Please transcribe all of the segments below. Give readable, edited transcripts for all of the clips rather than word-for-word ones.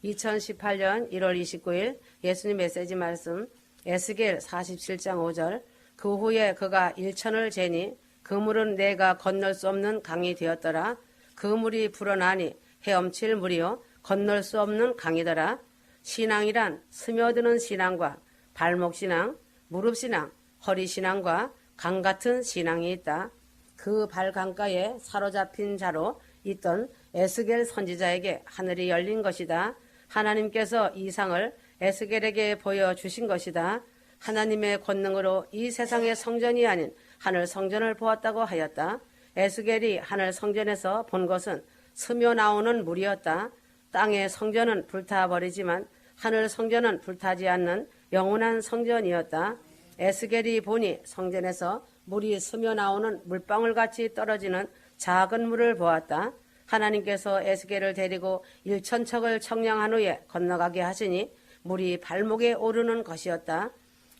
2018년 1월 29일 예수님 메시지 말씀 에스겔 47장 5절. 그 후에 그가 일천을 재니 그 물은 내가 건널 수 없는 강이 되었더라. 그 물이 불어나니 헤엄칠 물이요 건널 수 없는 강이더라. 신앙이란 스며드는 신앙과 발목 신앙, 무릎 신앙, 허리 신앙과 강 같은 신앙이 있다. 그 발 강가에 사로잡힌 자로 있던 에스겔 선지자에게 하늘이 열린 것이다. 하나님께서 이 상을 에스겔에게 보여주신 것이다. 하나님의 권능으로 이 세상의 성전이 아닌 하늘 성전을 보았다고 하였다. 에스겔이 하늘 성전에서 본 것은 스며 나오는 물이었다. 땅의 성전은 불타버리지만 하늘 성전은 불타지 않는 영원한 성전이었다. 에스겔이 보니 성전에서 물이 스며 나오는 물방울같이 떨어지는 작은 물을 보았다. 하나님께서 에스겔을 데리고 일천척을 청량한 후에 건너가게 하시니 물이 발목에 오르는 것이었다.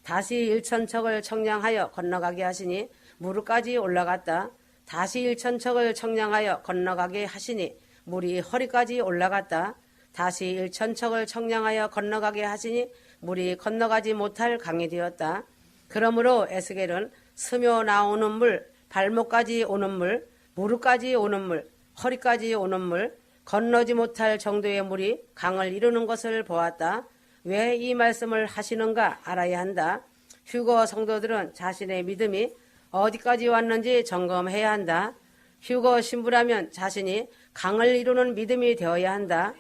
다시 일천척을 청량하여 건너가게 하시니 무릎까지 올라갔다. 다시 일천척을 청량하여 건너가게 하시니 물이 허리까지 올라갔다. 다시 일천척을 청량하여 건너가게 하시니 물이 건너가지 못할 강이 되었다. 그러므로 에스겔은 스며 나오는 물, 발목까지 오는 물, 무릎까지 오는 물, 허리까지 오는 물, 건너지 못할 정도의 물이 강을 이루는 것을 보았다. 왜 이 말씀을 하시는가 알아야 한다. 휴거 성도들은 자신의 믿음이 어디까지 왔는지 점검해야 한다. 휴거 신부라면 자신이 강을 이루는 믿음이 되어야 한다.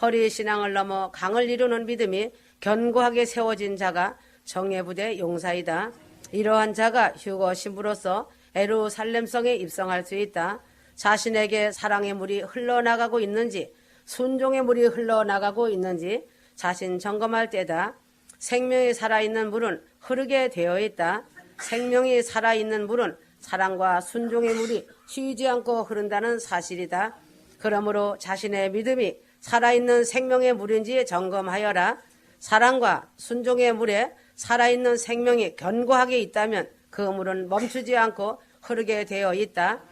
허리 신앙을 넘어 강을 이루는 믿음이 견고하게 세워진 자가 정예부대 용사이다. 이러한 자가 휴거 신부로서 예루살렘성에 입성할 수 있다. 자신에게 사랑의 물이 흘러나가고 있는지 순종의 물이 흘러나가고 있는지 자신 점검할 때다. 생명이 살아있는 물은 흐르게 되어 있다. 생명이 살아있는 물은 사랑과 순종의 물이 쉬지 않고 흐른다는 사실이다. 그러므로 자신의 믿음이 살아있는 생명의 물인지 점검하여라. 사랑과 순종의 물에 살아있는 생명이 견고하게 있다면 그 물은 멈추지 않고 흐르게 되어 있다.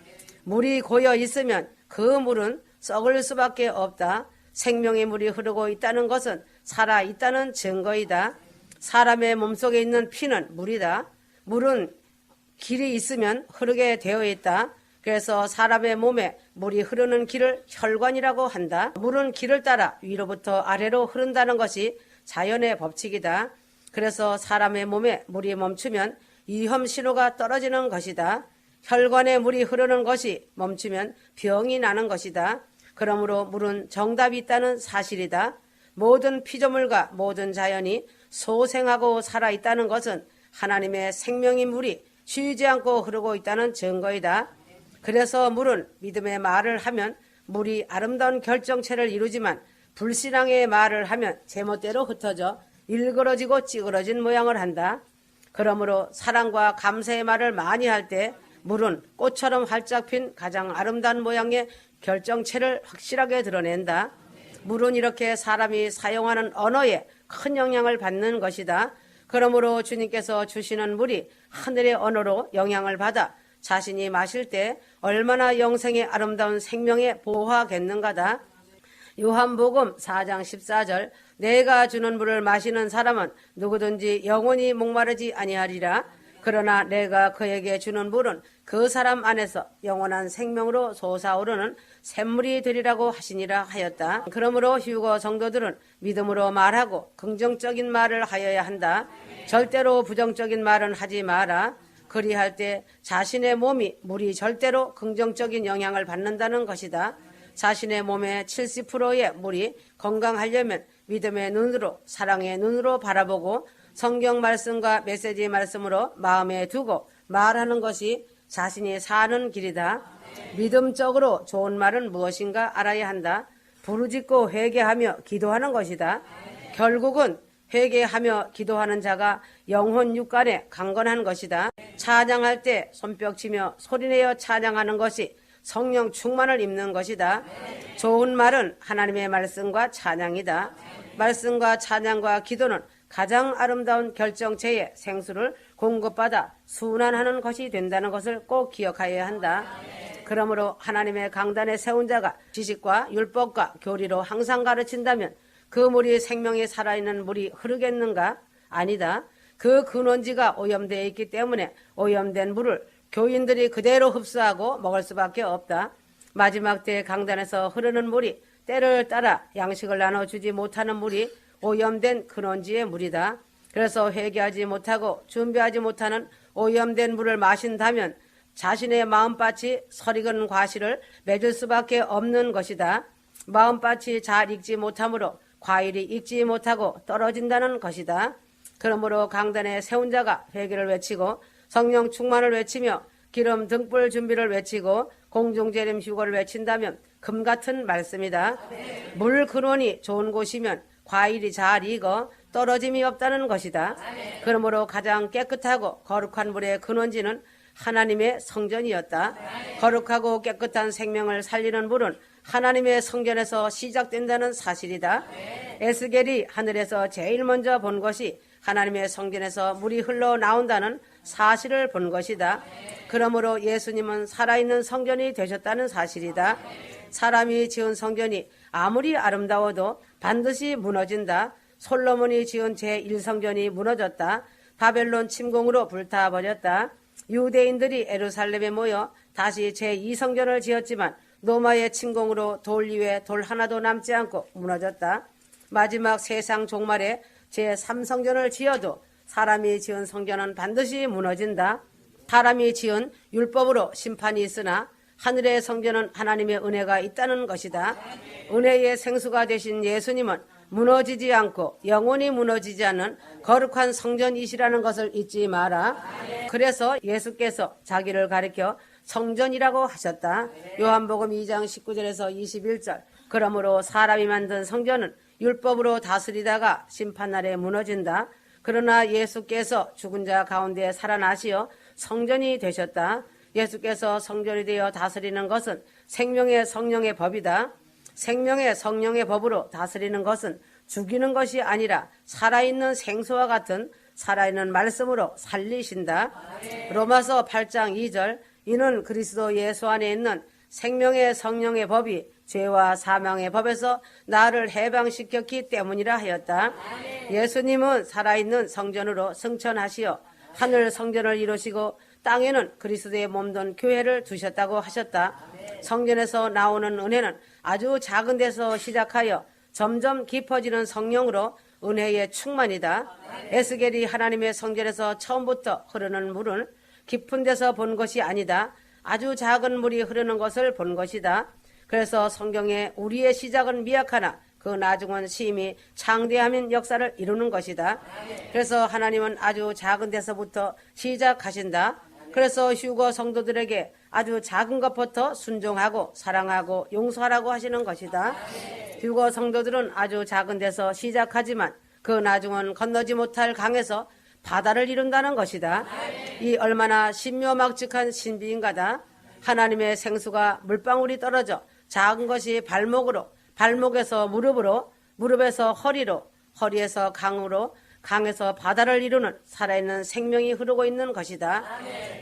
물이 고여 있으면 그 물은 썩을 수밖에 없다. 생명의 물이 흐르고 있다는 것은 살아있다는 증거이다. 사람의 몸속에 있는 피는 물이다. 물은 길이 있으면 흐르게 되어 있다. 그래서 사람의 몸에 물이 흐르는 길을 혈관이라고 한다. 물은 길을 따라 위로부터 아래로 흐른다는 것이 자연의 법칙이다. 그래서 사람의 몸에 물이 멈추면 위험 신호가 떨어지는 것이다. 혈관에 물이 흐르는 것이 멈추면 병이 나는 것이다. 그러므로 물은 정답이 있다는 사실이다. 모든 피조물과 모든 자연이 소생하고 살아있다는 것은 하나님의 생명인 물이 쉬지 않고 흐르고 있다는 증거이다. 그래서 물은 믿음의 말을 하면 물이 아름다운 결정체를 이루지만 불신앙의 말을 하면 제멋대로 흩어져 일그러지고 찌그러진 모양을 한다. 그러므로 사랑과 감사의 말을 많이 할 때 물은 꽃처럼 활짝 핀 가장 아름다운 모양의 결정체를 확실하게 드러낸다. 물은 이렇게 사람이 사용하는 언어에 큰 영향을 받는 것이다. 그러므로 주님께서 주시는 물이 하늘의 언어로 영향을 받아 자신이 마실 때 얼마나 영생의 아름다운 생명에 보호하겠는가다. 요한복음 4장 14절. 내가 주는 물을 마시는 사람은 누구든지 영원히 목마르지 아니하리라. 그러나 내가 그에게 주는 물은 그 사람 안에서 영원한 생명으로 솟아오르는 샘물이 되리라고 하시니라 하였다. 그러므로 휴거 성도들은 믿음으로 말하고 긍정적인 말을 하여야 한다. 절대로 부정적인 말은 하지 마라. 그리할 때 자신의 몸이 물이 절대로 긍정적인 영향을 받는다는 것이다. 자신의 몸의 70%의 물이 건강하려면 믿음의 눈으로 사랑의 눈으로 바라보고 성경 말씀과 메시지 말씀으로 마음에 두고 말하는 것이 자신이 사는 길이다. 믿음적으로 좋은 말은 무엇인가 알아야 한다. 부르짖고 회개하며 기도하는 것이다. 결국은 회개하며 기도하는 자가 영혼 육간에 강건한 것이다. 찬양할 때 손뼉치며 소리내어 찬양하는 것이 성령 충만을 입는 것이다. 좋은 말은 하나님의 말씀과 찬양이다. 말씀과 찬양과 기도는 가장 아름다운 결정체의 생수를 공급받아 순환하는 것이 된다는 것을 꼭 기억하여야 한다. 그러므로 하나님의 강단에 세운 자가 지식과 율법과 교리로 항상 가르친다면 그 물이 생명이 살아있는 물이 흐르겠는가? 아니다. 그 근원지가 오염되어 있기 때문에 오염된 물을 교인들이 그대로 흡수하고 먹을 수밖에 없다. 마지막 때의 강단에서 흐르는 물이 때를 따라 양식을 나눠주지 못하는 물이 오염된 근원지의 물이다. 그래서 회개하지 못하고 준비하지 못하는 오염된 물을 마신다면 자신의 마음밭이 설익은 과실을 맺을 수밖에 없는 것이다. 마음밭이 잘 익지 못하므로 과일이 익지 못하고 떨어진다는 것이다. 그러므로 강단에 세운 자가 회개를 외치고 성령 충만을 외치며 기름 등불 준비를 외치고 공중재림 휴거를 외친다면 금 같은 말씀이다. 물 근원이 좋은 곳이면 과일이 잘 익어 떨어짐이 없다는 것이다. 그러므로 가장 깨끗하고 거룩한 물의 근원지는 하나님의 성전이었다. 거룩하고 깨끗한 생명을 살리는 물은 하나님의 성전에서 시작된다는 사실이다. 에스겔이 하늘에서 제일 먼저 본 것이 하나님의 성전에서 물이 흘러나온다는 사실을 본 것이다. 그러므로 예수님은 살아있는 성전이 되셨다는 사실이다. 사람이 지은 성전이 아무리 아름다워도 반드시 무너진다. 솔로몬이 지은 제1성전이 무너졌다. 바벨론 침공으로 불타버렸다. 유대인들이 예루살렘에 모여 다시 제2성전을 지었지만 로마의 침공으로 돌 위에 돌 하나도 남지 않고 무너졌다. 마지막 세상 종말에 제3성전을 지어도 사람이 지은 성전은 반드시 무너진다. 사람이 지은 율법으로 심판이 있으나 하늘의 성전은 하나님의 은혜가 있다는 것이다. 은혜의 생수가 되신 예수님은 무너지지 않고 영원히 무너지지 않는 거룩한 성전이시라는 것을 잊지 마라. 그래서 예수께서 자기를 가리켜 성전이라고 하셨다. 요한복음 2장 19절에서 21절. 그러므로 사람이 만든 성전은 율법으로 다스리다가 심판날에 무너진다. 그러나 예수께서 죽은 자 가운데 살아나시어 성전이 되셨다. 예수께서 성전이 되어 다스리는 것은 생명의 성령의 법이다. 생명의 성령의 법으로 다스리는 것은 죽이는 것이 아니라 살아있는 생수와 같은 살아있는 말씀으로 살리신다. 로마서 8장 2절. 이는 그리스도 예수 안에 있는 생명의 성령의 법이 죄와 사망의 법에서 나를 해방시켰기 때문이라 하였다. 예수님은 살아있는 성전으로 승천하시어 하늘 성전을 이루시고 땅에는 그리스도의 몸된 교회를 두셨다고 하셨다. 성전에서 나오는 은혜는 아주 작은 데서 시작하여 점점 깊어지는 성령으로 은혜의 충만이다. 에스겔이 하나님의 성전에서 처음부터 흐르는 물은 깊은 데서 본 것이 아니다. 아주 작은 물이 흐르는 것을 본 것이다. 그래서 성경에 우리의 시작은 미약하나 그 나중은 심히 창대함인 역사를 이루는 것이다. 그래서 하나님은 아주 작은 데서부터 시작하신다. 그래서 휴거 성도들에게 아주 작은 것부터 순종하고 사랑하고 용서하라고 하시는 것이다. 휴거 성도들은 아주 작은 데서 시작하지만 그 나중은 건너지 못할 강에서 바다를 이룬다는 것이다. 이 얼마나 신묘막측한 신비인가다. 하나님의 생수가 물방울이 떨어져 작은 것이 발목으로, 발목에서 무릎으로, 무릎에서 허리로, 허리에서 강으로, 강에서 바다를 이루는 살아있는 생명이 흐르고 있는 것이다.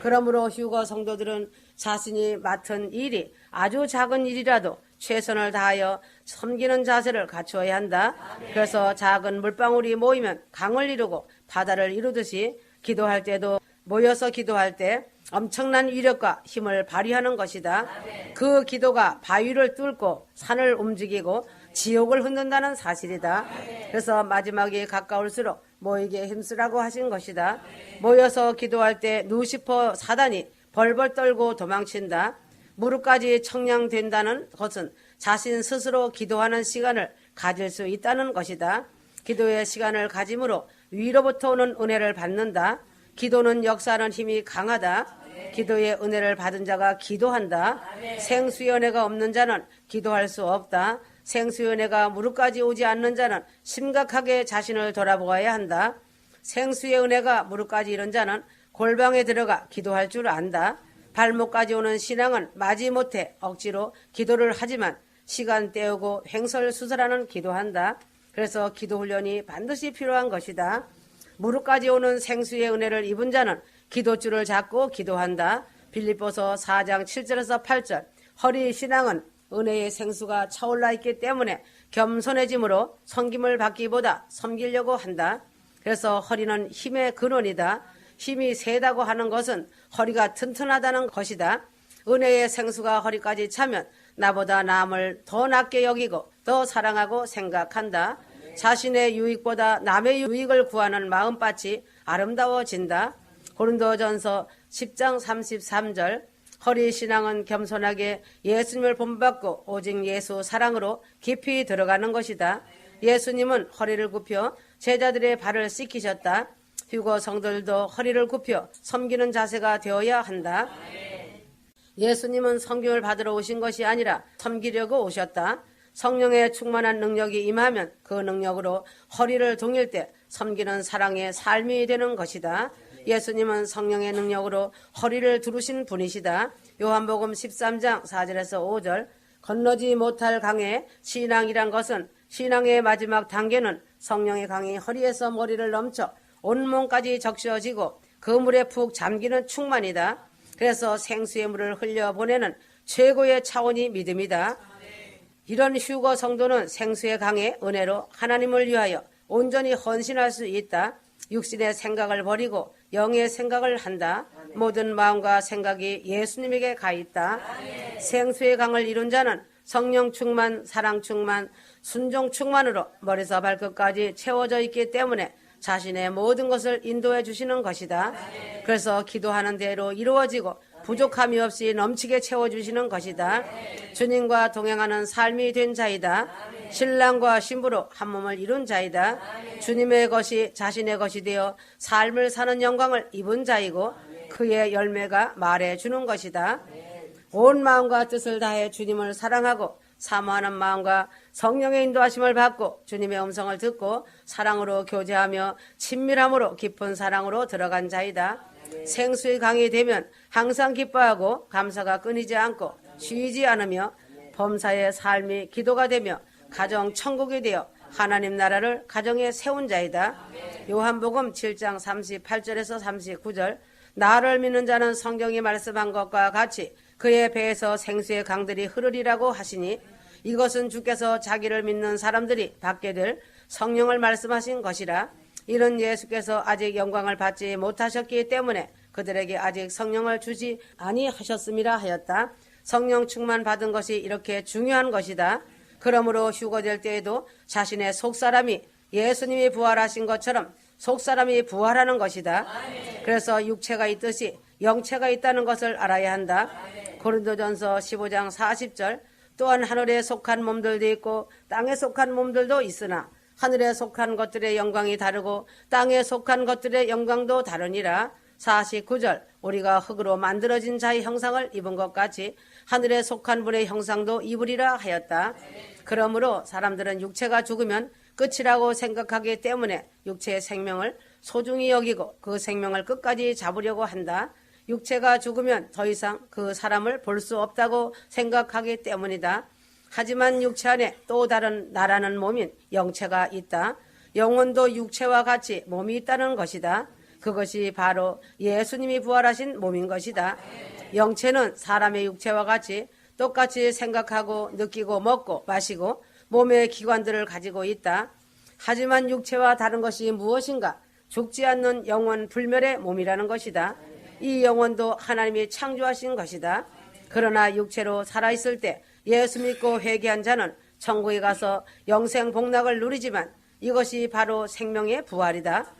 그러므로 휴거 성도들은 자신이 맡은 일이 아주 작은 일이라도 최선을 다하여 섬기는 자세를 갖추어야 한다. 그래서 작은 물방울이 모이면 강을 이루고 바다를 이루듯이 기도할 때도 모여서 기도할 때 엄청난 위력과 힘을 발휘하는 것이다. 그 기도가 바위를 뚫고 산을 움직이고 지옥을 흔든다는 사실이다. 그래서 마지막이 가까울수록 모이게 힘쓰라고 하신 것이다. 모여서 기도할 때 루시퍼 사단이 벌벌 떨고 도망친다. 무릎까지 청량된다는 것은 자신 스스로 기도하는 시간을 가질 수 있다는 것이다. 기도의 시간을 가짐으로 위로부터 오는 은혜를 받는다. 기도는 역사하는 힘이 강하다. 기도의 은혜를 받은 자가 기도한다. 생수의 은혜가 없는 자는 기도할 수 없다. 생수의 은혜가 무릎까지 오지 않는 자는 심각하게 자신을 돌아보아야 한다. 생수의 은혜가 무릎까지 이른 자는 골방에 들어가 기도할 줄 안다. 발목까지 오는 신앙은 마지못해 억지로 기도를 하지만 시간 때우고 횡설수설하는 기도한다. 그래서 기도 훈련이 반드시 필요한 것이다. 무릎까지 오는 생수의 은혜를 입은 자는 기도줄을 잡고 기도한다. 빌립보서 4장 7절에서 8절. 허리 신앙은 은혜의 생수가 차올라 있기 때문에 겸손해짐으로 섬김을 받기보다 섬기려고 한다. 그래서 허리는 힘의 근원이다. 힘이 세다고 하는 것은 허리가 튼튼하다는 것이다. 은혜의 생수가 허리까지 차면 나보다 남을 더 낮게 여기고 더 사랑하고 생각한다. 자신의 유익보다 남의 유익을 구하는 마음밭이 아름다워진다. 고린도전서 10장 33절 허리 신앙은 겸손하게 예수님을 본받고 오직 예수 사랑으로 깊이 들어가는 것이다. 예수님은 허리를 굽혀 제자들의 발을 씻기셨다. 휴거 성도들도 허리를 굽혀 섬기는 자세가 되어야 한다. 예수님은 섬김을 받으러 오신 것이 아니라 섬기려고 오셨다. 성령의 충만한 능력이 임하면 그 능력으로 허리를 동일 때 섬기는 사랑의 삶이 되는 것이다. 예수님은 성령의 능력으로 허리를 두르신 분이시다. 요한복음 13장 4절에서 5절 건너지 못할 강의 신앙이란 것은 신앙의 마지막 단계는 성령의 강이 허리에서 머리를 넘쳐 온몸까지 적셔지고 그 물에 푹 잠기는 충만이다. 그래서 생수의 물을 흘려보내는 최고의 차원이 믿음이다. 이런 휴거 성도는 생수의 강의 은혜로 하나님을 위하여 온전히 헌신할 수 있다. 육신의 생각을 버리고 영의 생각을 한다. 모든 마음과 생각이 예수님에게 가 있다. 생수의 강을 이룬 자는 성령 충만, 사랑 충만, 순종 충만으로 머리서 발끝까지 채워져 있기 때문에 자신의 모든 것을 인도해 주시는 것이다. 그래서 기도하는 대로 이루어지고 부족함이 없이 넘치게 채워주시는 것이다. 주님과 동행하는 삶이 된 자이다. 신랑과 신부로 한 몸을 이룬 자이다. 주님의 것이 자신의 것이 되어 삶을 사는 영광을 입은 자이고 그의 열매가 말해주는 것이다. 온 마음과 뜻을 다해 주님을 사랑하고 사모하는 마음과 성령의 인도하심을 받고 주님의 음성을 듣고 사랑으로 교제하며 친밀함으로 깊은 사랑으로 들어간 자이다. 생수의 강이 되면 항상 기뻐하고 감사가 끊이지 않고 쉬지 않으며 범사의 삶이 기도가 되며 가정 천국이 되어 하나님 나라를 가정에 세운 자이다. 요한복음 7장 38절에서 39절 나를 믿는 자는 성경이 말씀한 것과 같이 그의 배에서 생수의 강들이 흐르리라고 하시니 이것은 주께서 자기를 믿는 사람들이 받게 될 성령을 말씀하신 것이라. 이는 예수께서 아직 영광을 받지 못하셨기 때문에 그들에게 아직 성령을 주지 아니하셨음이라 하였다. 성령 충만 받은 것이 이렇게 중요한 것이다. 그러므로 휴거될 때에도 자신의 속사람이 예수님이 부활하신 것처럼 속사람이 부활하는 것이다. 그래서 육체가 있듯이 영체가 있다는 것을 알아야 한다. 고린도전서 15장 40절 또한 하늘에 속한 몸들도 있고 땅에 속한 몸들도 있으나 하늘에 속한 것들의 영광이 다르고 땅에 속한 것들의 영광도 다르니라. 49절 우리가 흙으로 만들어진 자의 형상을 입은 것 같이 하늘에 속한 분의 형상도 입으리라 하였다. 그러므로 사람들은 육체가 죽으면 끝이라고 생각하기 때문에 육체의 생명을 소중히 여기고 그 생명을 끝까지 잡으려고 한다. 육체가 죽으면 더 이상 그 사람을 볼 수 없다고 생각하기 때문이다. 하지만 육체 안에 또 다른 나라는 몸인 영체가 있다. 영혼도 육체와 같이 몸이 있다는 것이다. 그것이 바로 예수님이 부활하신 몸인 것이다. 영체는 사람의 육체와 같이 똑같이 생각하고 느끼고 먹고 마시고 몸의 기관들을 가지고 있다. 하지만 육체와 다른 것이 무엇인가? 죽지 않는 영원 불멸의 몸이라는 것이다. 이 영혼도 하나님이 창조하신 것이다. 그러나 육체로 살아있을 때 예수 믿고 회개한 자는 천국에 가서 영생 복락을 누리지만 이것이 바로 생명의 부활이다.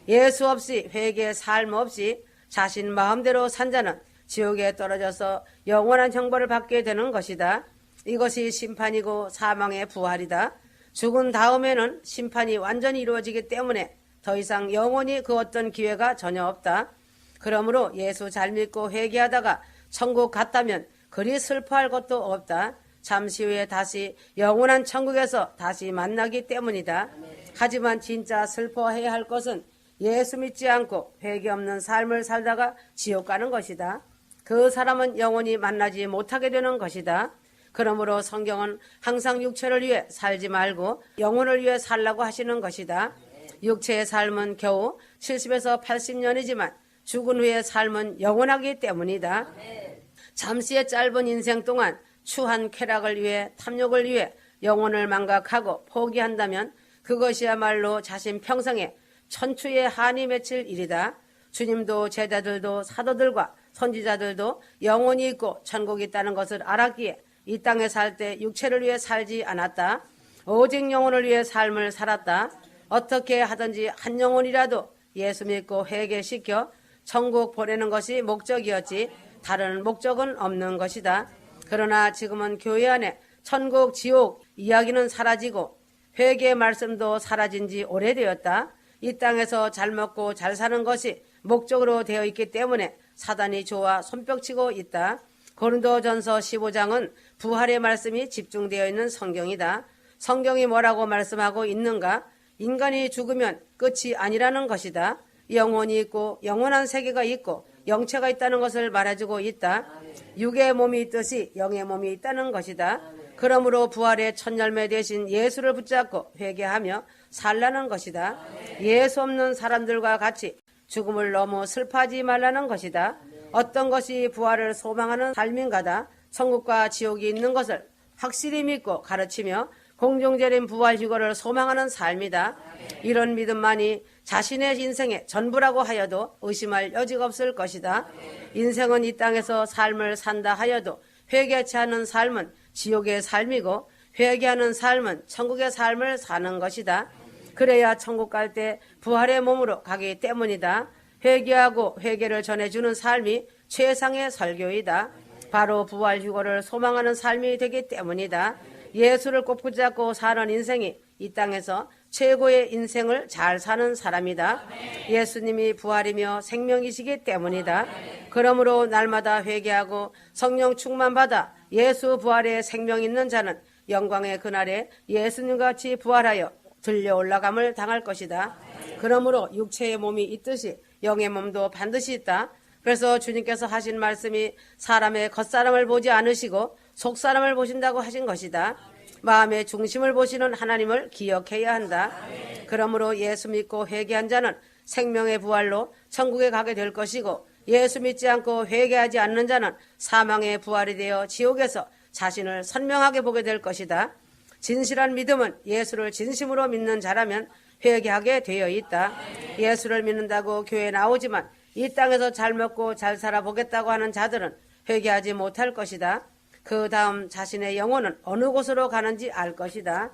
예수 없이 회개 삶 없이 자신 마음대로 산 자는 지옥에 떨어져서 영원한 형벌을 받게 되는 것이다. 이것이 심판이고 사망의 부활이다. 죽은 다음에는 심판이 완전히 이루어지기 때문에 더 이상 영원히 그 어떤 기회가 전혀 없다. 그러므로 예수 잘 믿고 회개하다가 천국 갔다면 그리 슬퍼할 것도 없다. 잠시 후에 다시 영원한 천국에서 다시 만나기 때문이다. 하지만 진짜 슬퍼해야 할 것은 예수 믿지 않고 회개 없는 삶을 살다가 지옥 가는 것이다. 그 사람은 영원히 만나지 못하게 되는 것이다. 그러므로 성경은 항상 육체를 위해 살지 말고 영혼을 위해 살라고 하시는 것이다. 육체의 삶은 겨우 70에서 80년이지만 죽은 후의 삶은 영원하기 때문이다. 잠시의 짧은 인생 동안 추한 쾌락을 위해 탐욕을 위해 영혼을 망각하고 포기한다면 그것이야말로 자신 평생에 천추의 한이 맺힐 일이다. 주님도 제자들도 사도들과 선지자들도 영혼이 있고 천국이 있다는 것을 알았기에 이 땅에 살 때 육체를 위해 살지 않았다. 오직 영혼을 위해 삶을 살았다. 어떻게 하든지 한 영혼이라도 예수 믿고 회개시켜 천국 보내는 것이 목적이었지 다른 목적은 없는 것이다. 그러나 지금은 교회 안에 천국, 지옥 이야기는 사라지고 회개의 말씀도 사라진 지 오래되었다. 이 땅에서 잘 먹고 잘 사는 것이 목적으로 되어 있기 때문에 사단이 좋아 손뼉치고 있다. 고린도전서 15장은 부활의 말씀이 집중되어 있는 성경이다. 성경이 뭐라고 말씀하고 있는가? 인간이 죽으면 끝이 아니라는 것이다. 영혼이 있고 영원한 세계가 있고 영체가 있다는 것을 말해주고 있다. 육의 몸이 있듯이 영의 몸이 있다는 것이다. 그러므로 부활의 첫 열매 되신 예수를 붙잡고 회개하며 살라는 것이다. 예수 없는 사람들과 같이 죽음을 너무 슬퍼하지 말라는 것이다. 어떤 것이 부활을 소망하는 삶인가다. 천국과 지옥이 있는 것을 확실히 믿고 가르치며 공중재림 부활 휴거를 소망하는 삶이다. 이런 믿음만이 자신의 인생의 전부라고 하여도 의심할 여지가 없을 것이다. 인생은 이 땅에서 삶을 산다 하여도 회개치 않은 삶은 지옥의 삶이고 회개하는 삶은 천국의 삶을 사는 것이다. 그래야 천국 갈 때 부활의 몸으로 가기 때문이다. 회개하고 회개를 전해주는 삶이 최상의 설교이다. 바로 부활 휴거를 소망하는 삶이 되기 때문이다. 예수를 꼭 붙잡고 사는 인생이 이 땅에서 최고의 인생을 잘 사는 사람이다. 예수님이 부활이며 생명이시기 때문이다. 그러므로 날마다 회개하고 성령 충만받아 예수 부활의 생명 있는 자는 영광의 그날에 예수님같이 부활하여 들려 올라감을 당할 것이다. 그러므로 육체의 몸이 있듯이 영의 몸도 반드시 있다. 그래서 주님께서 하신 말씀이 사람의 겉사람을 보지 않으시고 속사람을 보신다고 하신 것이다. 마음의 중심을 보시는 하나님을 기억해야 한다. 그러므로 예수 믿고 회개한 자는 생명의 부활로 천국에 가게 될 것이고 예수 믿지 않고 회개하지 않는 자는 사망의 부활이 되어 지옥에서 자신을 선명하게 보게 될 것이다. 진실한 믿음은 예수를 진심으로 믿는 자라면 회개하게 되어 있다. 예수를 믿는다고 교회에 나오지만 이 땅에서 잘 먹고 잘 살아보겠다고 하는 자들은 회개하지 못할 것이다. 그 다음 자신의 영혼은 어느 곳으로 가는지 알 것이다.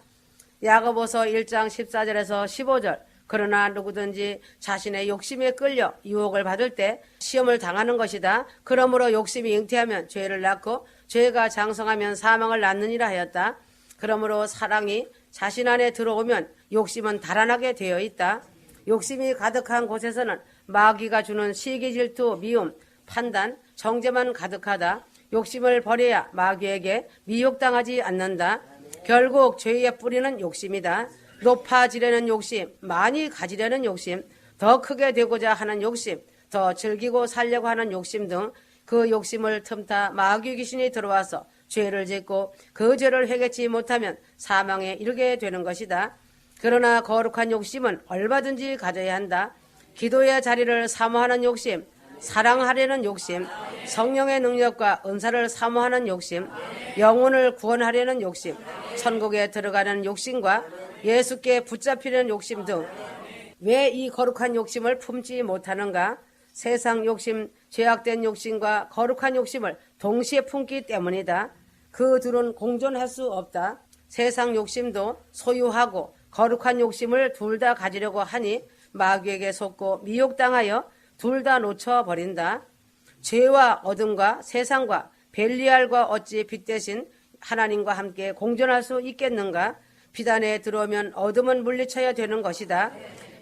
야고보서 1장 14절에서 15절 그러나 누구든지 자신의 욕심에 끌려 유혹을 받을 때 시험을 당하는 것이다. 그러므로 욕심이 잉태하면 죄를 낳고 죄가 장성하면 사망을 낳느니라 하였다. 그러므로 사랑이 자신 안에 들어오면 욕심은 달아나게 되어 있다. 욕심이 가득한 곳에서는 마귀가 주는 시기, 질투, 미움, 판단, 정죄만 가득하다. 욕심을 버려야 마귀에게 미혹당하지 않는다. 결국 죄의 뿌리는 욕심이다. 높아지려는 욕심, 많이 가지려는 욕심, 더 크게 되고자 하는 욕심, 더 즐기고 살려고 하는 욕심 등 그 욕심을 틈타 마귀 귀신이 들어와서 죄를 짓고 그 죄를 회개치 못하면 사망에 이르게 되는 것이다. 그러나 거룩한 욕심은 얼마든지 가져야 한다. 기도의 자리를 사모하는 욕심, 사랑하려는 욕심, 성령의 능력과 은사를 사모하는 욕심, 영혼을 구원하려는 욕심, 천국에 들어가는 욕심과 예수께 붙잡히려는 욕심 등 왜 이 거룩한 욕심을 품지 못하는가? 세상 욕심, 죄악된 욕심과 거룩한 욕심을 동시에 품기 때문이다. 그 둘은 공존할 수 없다. 세상 욕심도 소유하고 거룩한 욕심을 둘 다 가지려고 하니 마귀에게 속고 미혹당하여 둘 다 놓쳐버린다. 죄와 어둠과 세상과 벨리알과 어찌 빛 대신 하나님과 함께 공존할 수 있겠는가? 비단에 들어오면 어둠은 물리쳐야 되는 것이다.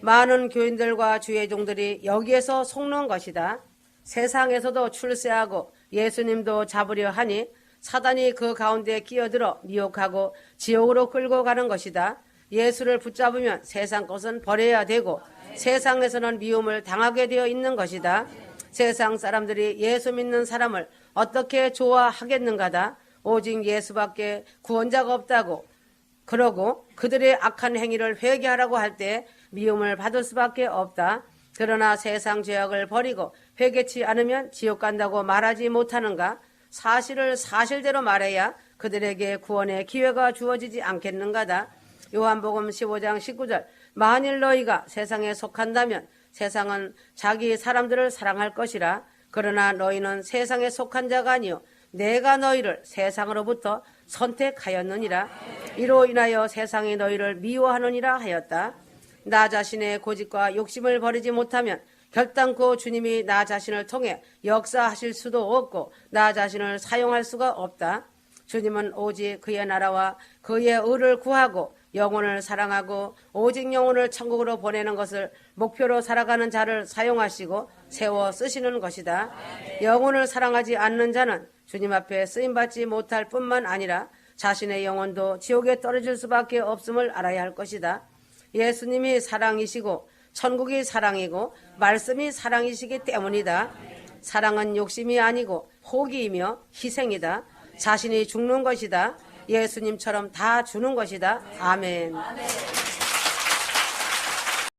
많은 교인들과 주의 종들이 여기에서 속는 것이다. 세상에서도 출세하고 예수님도 잡으려 하니 사단이 그 가운데 끼어들어 미혹하고 지옥으로 끌고 가는 것이다. 예수를 붙잡으면 세상 것은 버려야 되고 세상에서는 미움을 당하게 되어 있는 것이다. 세상 사람들이 예수 믿는 사람을 어떻게 좋아하겠는가다. 오직 예수밖에 구원자가 없다고 그러고 그들의 악한 행위를 회개하라고 할 때 미움을 받을 수밖에 없다. 그러나 세상 죄악을 버리고 회개치 않으면 지옥 간다고 말하지 못하는가? 사실을 사실대로 말해야 그들에게 구원의 기회가 주어지지 않겠는가다. 요한복음 15장 19절 만일 너희가 세상에 속한다면 세상은 자기 사람들을 사랑할 것이라. 그러나 너희는 세상에 속한 자가 아니요 내가 너희를 세상으로부터 선택하였느니라. 이로 인하여 세상이 너희를 미워하느니라 하였다. 나 자신의 고집과 욕심을 버리지 못하면 결단코 주님이 나 자신을 통해 역사하실 수도 없고 나 자신을 사용할 수가 없다. 주님은 오직 그의 나라와 그의 의를 구하고 영혼을 사랑하고 오직 영혼을 천국으로 보내는 것을 목표로 살아가는 자를 사용하시고 세워 쓰시는 것이다. 영혼을 사랑하지 않는 자는 주님 앞에 쓰임받지 못할 뿐만 아니라 자신의 영혼도 지옥에 떨어질 수밖에 없음을 알아야 할 것이다. 예수님이 사랑이시고 천국이 사랑이고 말씀이 사랑이시기 때문이다. 사랑은 욕심이 아니고 호기이며 희생이다. 자신이 죽는 것이다. 예수님처럼 다 주는 것이다. 아멘.